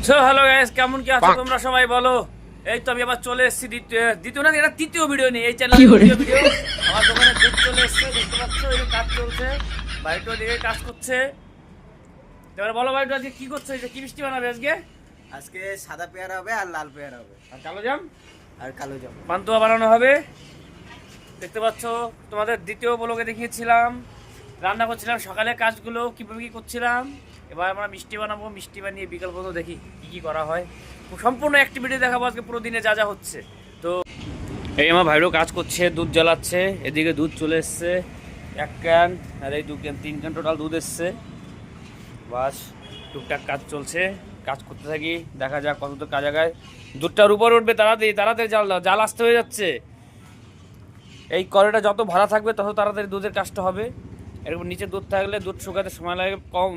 So hello guys, কেমন কি আছো তোমরা সবাই বলো। এই তো আমি আবার চলে এসেছি দ্বিতীয় না, এটা তৃতীয় ভিডিও নেই এই চ্যানেলে। তৃতীয় ভিডিও আমার দোকানে দুধ চলে এসেছে, দেখতে পাচ্ছ এই যে কাজ চলছে, বাড়িটা দিকে কাজ করছে। এবার বলো বাড়িটা আজকে কি করছো, এই যে কি মিষ্টি বানাবে আজকে? আজকে সাদা পেয়ারা হবে আর লাল পেয়ারা হবে আর কালো জাম, পান্তুয়া বানানো হবে। দেখতে পাচ্ছ তোমাদের দ্বিতীয় ব্লগে দেখিয়েছিলাম রান্না করছিলাম, সকালে কাজগুলো কীভাবে কী করছিলাম। এবার আমরা মিষ্টি বানাবো, মিষ্টি বানিয়ে বিকাল পর্যন্ত দেখি কী কী করা হয়। সম্পূর্ণ অ্যাক্টিভিটি দেখাবো আজকে পুরো দিনে যা যা হচ্ছে। তো এই আমার ভাইরও কাজ করছে, দুধ জ্বালাচ্ছে, এদিকে দুধ চলে এসছে 1 ক্যান, আর এই 2 ক্যান 3 ক্যান টোটাল দুধ এসছে। বাস টুকটাক কাজ চলছে, কাজ করতে থাকি, দেখা যাক কত তো কাজ আগায়। দুধটার উপরে উঠবে তাড়াতাড়ি, তাড়াতাড়ি জাল দাও, জাল আসতে হয়ে যাচ্ছে। এই কড়াইটা যত ভাড়া থাকবে তত তাড়াতাড়ি দুধের কাজটা হবে। এরকম নিচে দুধ থাকলে দুধ শুকাতে সময় লাগে কম,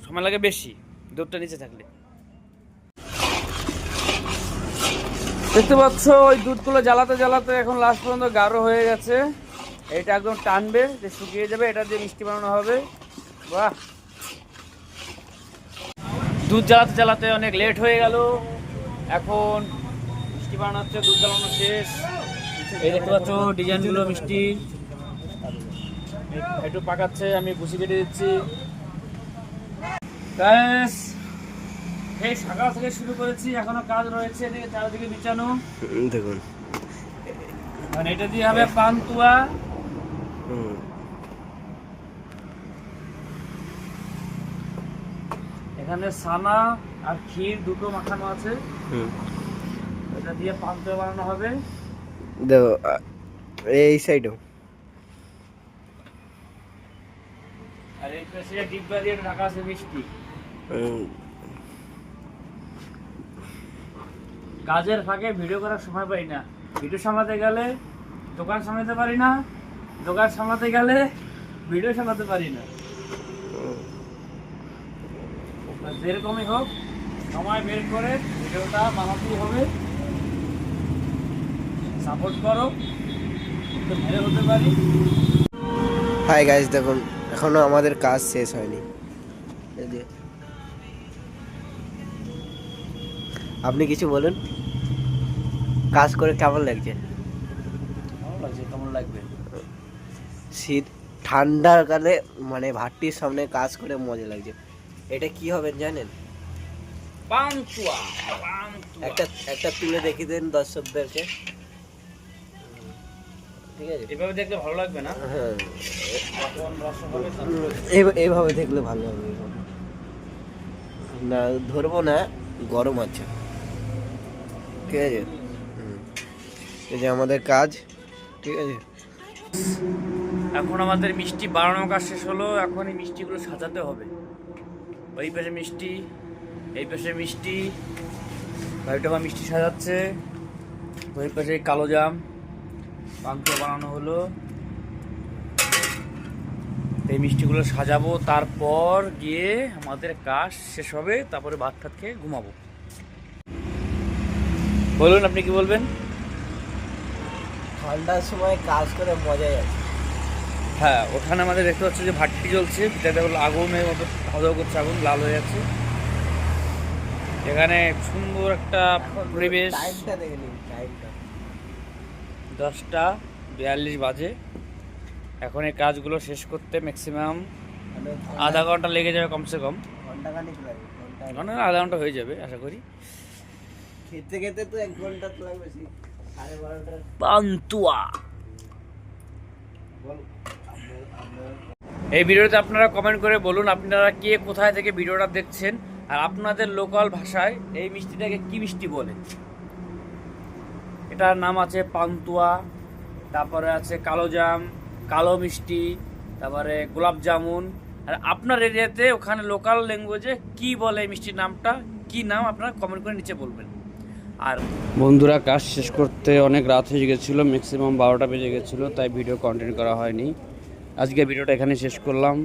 সময় লাগে বেশি দুধটা নিচে থাকলে। দেখতে পাচ্ছ ওই দুধগুলো জ্বালাতে জ্বালাতে এখন লাস্ট পর্যন্ত গাঢ় হয়ে গেছে। এটা একদম টানবে, যে শুকিয়ে যাবে, এটা দিয়ে মিষ্টি বানানো হবে। বাহ, দুধ জ্বালাতে জ্বালাতে অনেক লেট হয়ে গেল, এখন মিষ্টি বানানো হচ্ছে, দুধ জ্বালানো শেষ। এই দেখতে পাচ্ছ ডিজাইনগুলো মিষ্টি একটু পাকাচ্ছে, আমি ভুসি কেটে দিচ্ছি। এই সকাল থেকে শুরু করেছি, এখনো কাজ রয়েছে, এদিকে চারিদিকে বিছানো দেখুন। মানে এটা দিয়ে হবে পান্তুয়া। এখানে ছানা আর ক্ষীর দুটো মাখানো আছে, এটা দিয়ে পান্তুয়া বানানো হবে। দেখো এই সাইডও, আর এই পাশে ডিব্বা দিয়ে ঢাকা আছে মিষ্টি। কাজের ফাঁকে ভিডিও করার সময় পাই না, ভিডিও সামলাতে গেলে দোকান সামলাতে পারি না, দোকান সামলাতে গেলে ভিডিও সামলাতে পারি না। যেরকমই হোক সময় বের করে ভিডিওটা বানাতেই হবে। সাপোর্ট করো, তো ভালো হতে পারি। হাই গাইস, দেখুন এখনো আমাদের কাজ শেষ হয়নি। আপনি কিছু বলুন, কাজ করে কেমন লাগছে? ভালো লাগছে, কেমন লাগবে? শীত ঠান্ডার কালে মানে ভাট্টির সামনে কাজ করে মজা লাগছে। এটা কি হবে জানেন? পান্তুয়া। একটা তুলে দেখিয়ে দেন দর্শকদেরকে, ঠিক আছে? এভাবে দেখলে ভালো লাগবে না? হ্যাঁ, যখন রস হবে এইভাবে দেখলে ভালো হবে। না ধরবো না, গরম আছে, ঠিক আছে? এই যে আমাদের কাজ, ঠিক আছে? এখন আমাদের মিষ্টি বানানোর কাজ শেষ হলো, এখন এই মিষ্টিগুলো সাজাতে হবে। ওই পাশে মিষ্টি, এই পাশে মিষ্টি, ভাইটা বা মিষ্টি সাজাচ্ছে। ওই পাশে কালো জাম, পান্তুয়া বানানো হলো। এই মিষ্টিগুলো সাজাবো, তারপর গিয়ে আমাদের কাজ শেষ হবে, তারপরে ভাত টাত খেয়ে ঘুমাবো। বলুন, আপনি কি বলবেন? ঠান্ডার সময় কাজ করে মজাই আছে। হ্যাঁ, ওখানে আমাদের দেখতে পাচ্ছি যে ভাট্টি জ্বলছে, ভিতরে হলো আগুনের মতো খাওয়া করছে, আগুন লাল হয়ে যাচ্ছে। এখানে সুন্দর একটা পরিবেশ। 10:42 বাজে। এখন এই কাজগুলো শেষ করতে ম্যাক্সিমাম আধা ঘন্টা লেগে যাবে, কমসে কম আধা ঘন্টা হয়ে যাবে আশা করি। খেতে খেতে তো 1 ঘন্টা তো লাগবে। 12:30 পান্তুয়া। এই ভিডিওতে আপনারা কমেন্ট করে বলুন আপনারা কে কোথায় থেকে ভিডিওটা দেখছেন, আর আপনাদের লোকাল ভাষায় এই মিষ্টিটাকে কি মিষ্টি বলে। এটার নাম আছে পান্তুয়া, তারপরে আছে কালো জাম, কালো মিষ্টি, তারপরে গোলাপ জামুন। আর আপনার এরিয়াতে ওখানে লোকাল ল্যাঙ্গুয়েজে কি বলে এই মিষ্টির নামটা, কি নাম আপনারা কমেন্ট করে নিচে বলবেন। আর বন্ধুরা, কাজ শেষ করতে অনেক রাত হয়ে গেছিলো, ম্যাক্সিমাম 12টা বেজে গেছিলো, তাই ভিডিও কন্টিনিউ করা হয়নি। আজকে ভিডিওটা এখানে শেষ করলাম।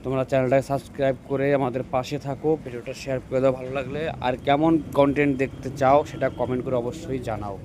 তোমরা চ্যানেলটাকে সাবস্ক্রাইব করে আমাদের পাশে থাকো, ভিডিওটা শেয়ার করে দাও ভালো লাগলে। আর কেমন কন্টেন্ট দেখতে চাও সেটা কমেন্ট করে অবশ্যই জানাও।